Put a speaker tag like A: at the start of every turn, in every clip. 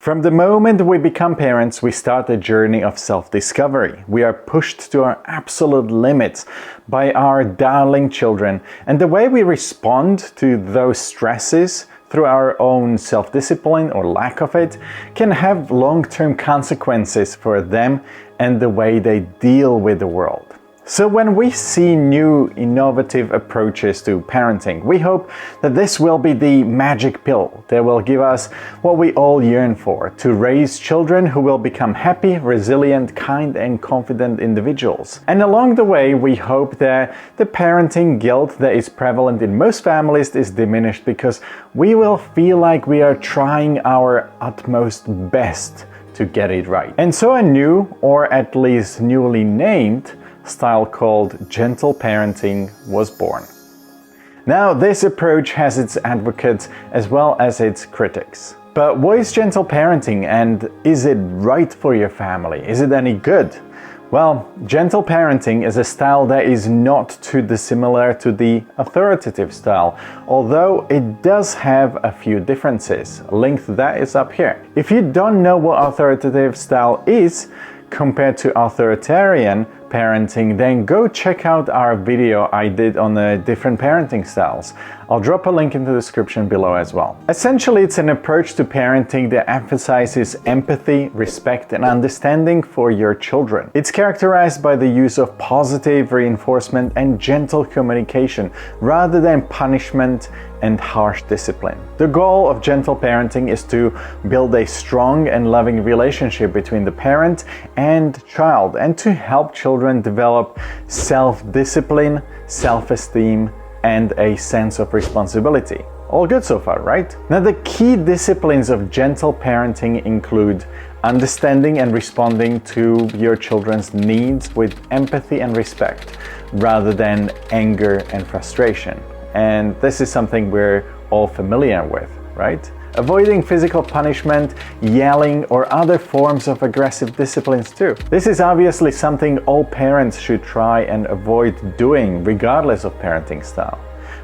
A: From the moment we become parents, we start a journey of self-discovery. We are pushed to our absolute limits by our darling children, and the way we respond to those stresses through our own self-discipline or lack of it can have long-term consequences for them and the way they deal with the world. So when we see new innovative approaches to parenting, we hope that this will be the magic pill that will give us what we all yearn for, to raise children who will become happy, resilient, kind and confident individuals. And along the way, we hope that the parenting guilt that is prevalent in most families is diminished, because we will feel like we are trying our utmost best to get it right. And so a new, or at least newly named, style called gentle parenting was born. Now, this approach has its advocates as well as its critics. But what is gentle parenting, and is it right for your family? Is it any good? Well, gentle parenting is a style that is not too dissimilar to the authoritative style, although it does have a few differences. A link to that is up here. If you don't know what authoritative style is compared to authoritarian parenting, then go check out our video I did on the different parenting styles. I'll drop a link in the description below as well. Essentially, it's an approach to parenting that emphasizes empathy, respect, and understanding for your children. It's characterized by the use of positive reinforcement and gentle communication rather than punishment and harsh discipline. The goal of gentle parenting is to build a strong and loving relationship between the parent and child, and to help children develop self-discipline, self-esteem, and a sense of responsibility. All good so far, right? Now, the key disciplines of gentle parenting include understanding and responding to your children's needs with empathy and respect, rather than anger and frustration. And this is something we're all familiar with, right? Avoiding physical punishment, yelling, or other forms of aggressive disciplines too. This is obviously something all parents should try and avoid doing, regardless of parenting style.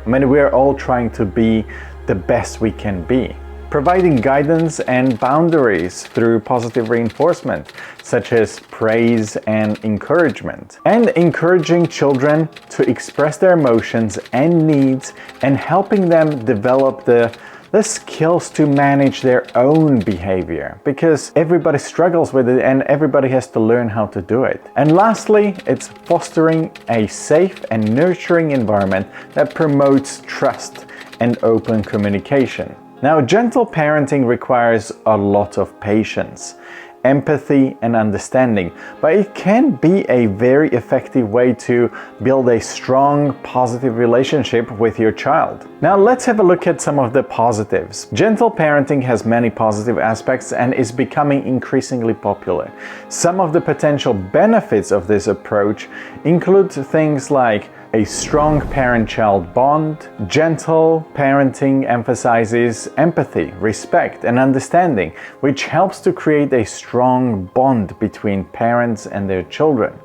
A: I mean, we're all trying to be the best we can be. Providing guidance and boundaries through positive reinforcement, such as praise and encouragement. And encouraging children to express their emotions and needs, and helping them develop the skills to manage their own behavior, because everybody struggles with it and everybody has to learn how to do it. And lastly, it's fostering a safe and nurturing environment that promotes trust and open communication. Now, gentle parenting requires a lot of patience, empathy, and understanding, but it can be a very effective way to build a strong, positive relationship with your child. Now, let's have a look at some of the positives. Gentle parenting has many positive aspects and is becoming increasingly popular. Some of the potential benefits of this approach include things like a strong parent-child bond. Gentle parenting emphasizes empathy, respect, and understanding, which helps to create a strong bond between parents and their children.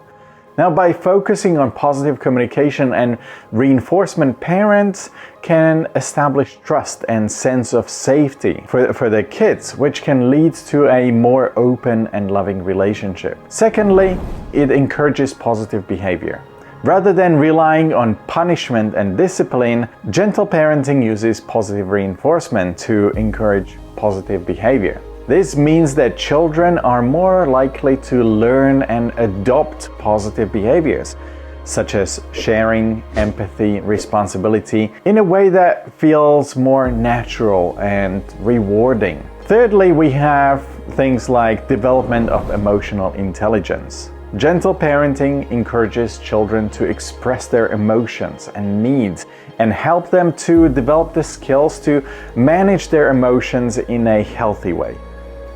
A: Now, by focusing on positive communication and reinforcement, parents can establish trust and sense of safety for their kids, which can lead to a more open and loving relationship. Secondly, it encourages positive behavior. Rather than relying on punishment and discipline, gentle parenting uses positive reinforcement to encourage positive behavior. This means that children are more likely to learn and adopt positive behaviors, such as sharing, empathy, responsibility, in a way that feels more natural and rewarding. Thirdly, we have things like development of emotional intelligence. Gentle parenting encourages children to express their emotions and needs and help them to develop the skills to manage their emotions in a healthy way.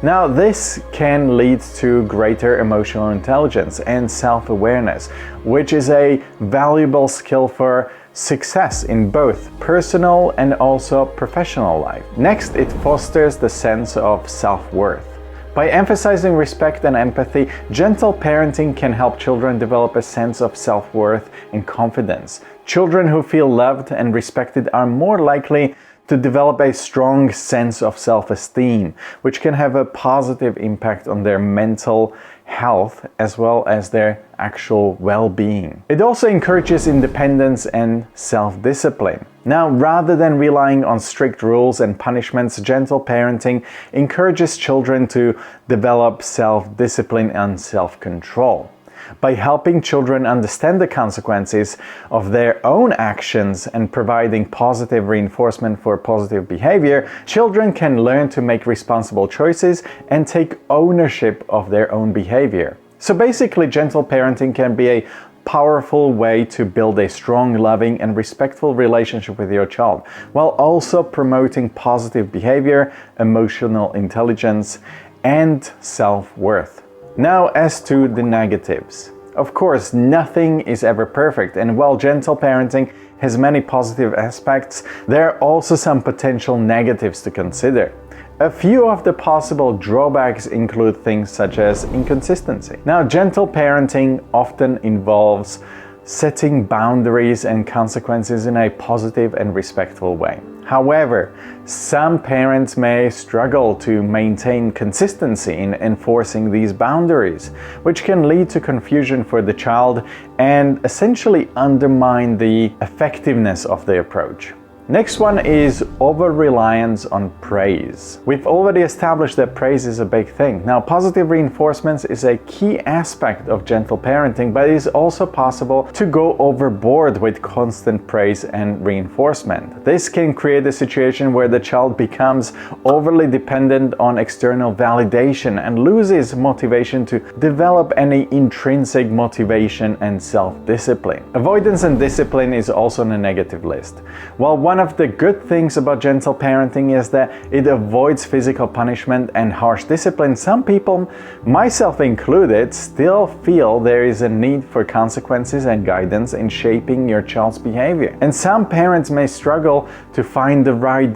A: Now, this can lead to greater emotional intelligence and self-awareness, which is a valuable skill for success in both personal and also professional life. Next, it fosters the sense of self-worth. By emphasizing respect and empathy, gentle parenting can help children develop a sense of self-worth and confidence. Children who feel loved and respected are more likely to develop a strong sense of self-esteem, which can have a positive impact on their mental health as well as their actual well-being. It also encourages independence and self-discipline. Now, rather than relying on strict rules and punishments, gentle parenting encourages children to develop self-discipline and self-control. By helping children understand the consequences of their own actions and providing positive reinforcement for positive behavior, children can learn to make responsible choices and take ownership of their own behavior. So basically, gentle parenting can be a powerful way to build a strong, loving, and respectful relationship with your child, while also promoting positive behavior, emotional intelligence, and self-worth. Now, as to the negatives. Of course, nothing is ever perfect, and while gentle parenting has many positive aspects, there are also some potential negatives to consider. A few of the possible drawbacks include things such as inconsistency. Now, gentle parenting often involves setting boundaries and consequences in a positive and respectful way. However, some parents may struggle to maintain consistency in enforcing these boundaries, which can lead to confusion for the child and essentially undermine the effectiveness of the approach. Next one is over-reliance on praise. We've already established that praise is a big thing. Now, positive reinforcements is a key aspect of gentle parenting, but it is also possible to go overboard with constant praise and reinforcement. This can create a situation where the child becomes overly dependent on external validation and loses motivation to develop any intrinsic motivation and self-discipline. Avoidance and discipline is also on a negative list. While one of the good things about gentle parenting is that it avoids physical punishment and harsh discipline, some people, myself included, still feel there is a need for consequences and guidance in shaping your child's behavior. And some parents may struggle to find the right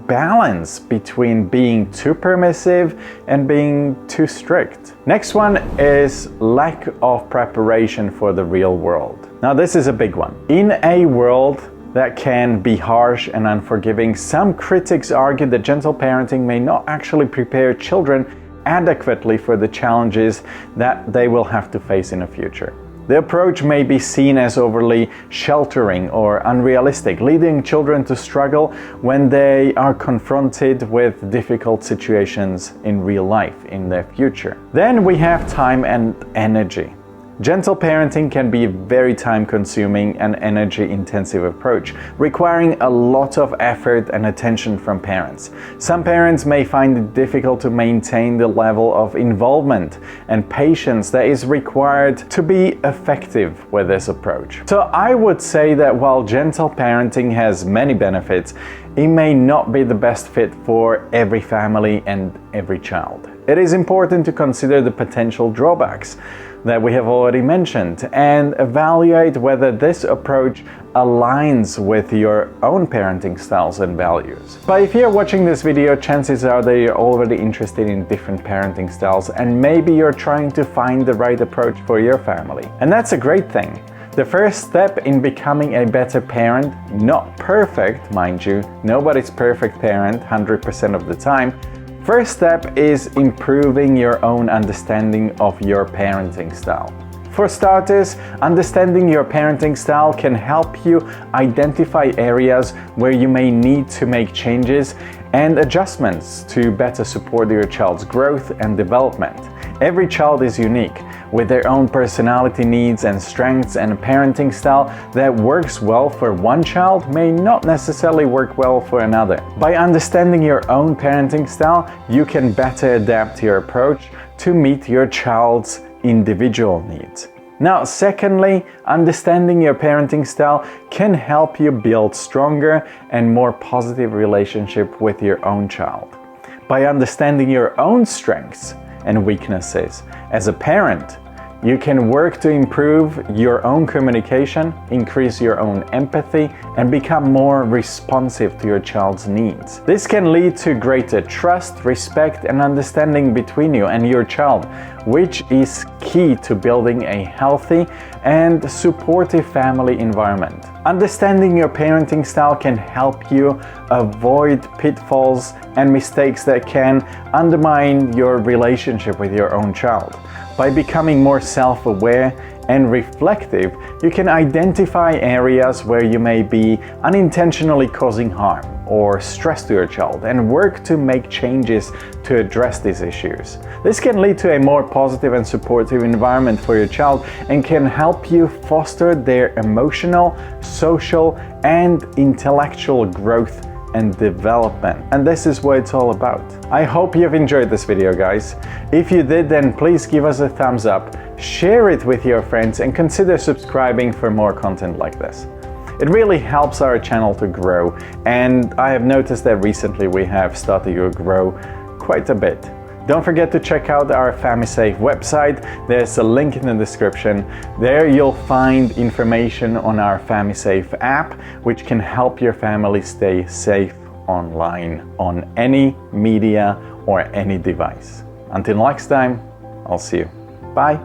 A: balance between being too permissive and being too strict. Next one is lack of preparation for the real world. Now, this is a big one. In a world that can be harsh and unforgiving, some critics argue that gentle parenting may not actually prepare children adequately for the challenges that they will have to face in the future. The approach may be seen as overly sheltering or unrealistic, leading children to struggle when they are confronted with difficult situations in real life in their future. Then we have time and energy. Gentle parenting can be a very time-consuming and energy-intensive approach, requiring a lot of effort and attention from parents. Some parents may find it difficult to maintain the level of involvement and patience that is required to be effective with this approach. So I would say that while gentle parenting has many benefits, it may not be the best fit for every family and every child. It is important to consider the potential drawbacks that we have already mentioned and evaluate whether this approach aligns with your own parenting styles and values. But if you're watching this video, chances are that you're already interested in different parenting styles and maybe you're trying to find the right approach for your family. And that's a great thing. The first step in becoming a better parent, not perfect, mind you, nobody's perfect parent 100% of the time. First step is improving your own understanding of your parenting style. For starters, understanding your parenting style can help you identify areas where you may need to make changes and adjustments to better support your child's growth and development. Every child is unique, with their own personality needs and strengths, and a parenting style that works well for one child may not necessarily work well for another. By understanding your own parenting style, you can better adapt your approach to meet your child's individual needs. Now, secondly, understanding your parenting style can help you build stronger and more positive relationship with your own child. By understanding your own strengths and weaknesses as a parent, You can work to improve your own communication, increase your own empathy, and become more responsive to your child's needs. This can lead to greater trust, respect, and understanding between you and your child, which is key to building a healthy and supportive family environment. Understanding your parenting style can help you avoid pitfalls and mistakes that can undermine your relationship with your own child. By becoming more self-aware and reflective, you can identify areas where you may be unintentionally causing harm or stress to your child and work to make changes to address these issues. This can lead to a more positive and supportive environment for your child and can help you foster their emotional, social, and intellectual growth and development. And this is what it's all about. I hope you've enjoyed this video, guys. If you did, then please give us a thumbs up, share it with your friends, and consider subscribing for more content like this. It really helps our channel to grow, and I have noticed that recently we have started to grow quite a bit. Don't forget to check out our FamiSafe website. There's a link in the description. There you'll find information on our FamiSafe app, which can help your family stay safe online on any media or any device. Until next time, I'll see you. Bye.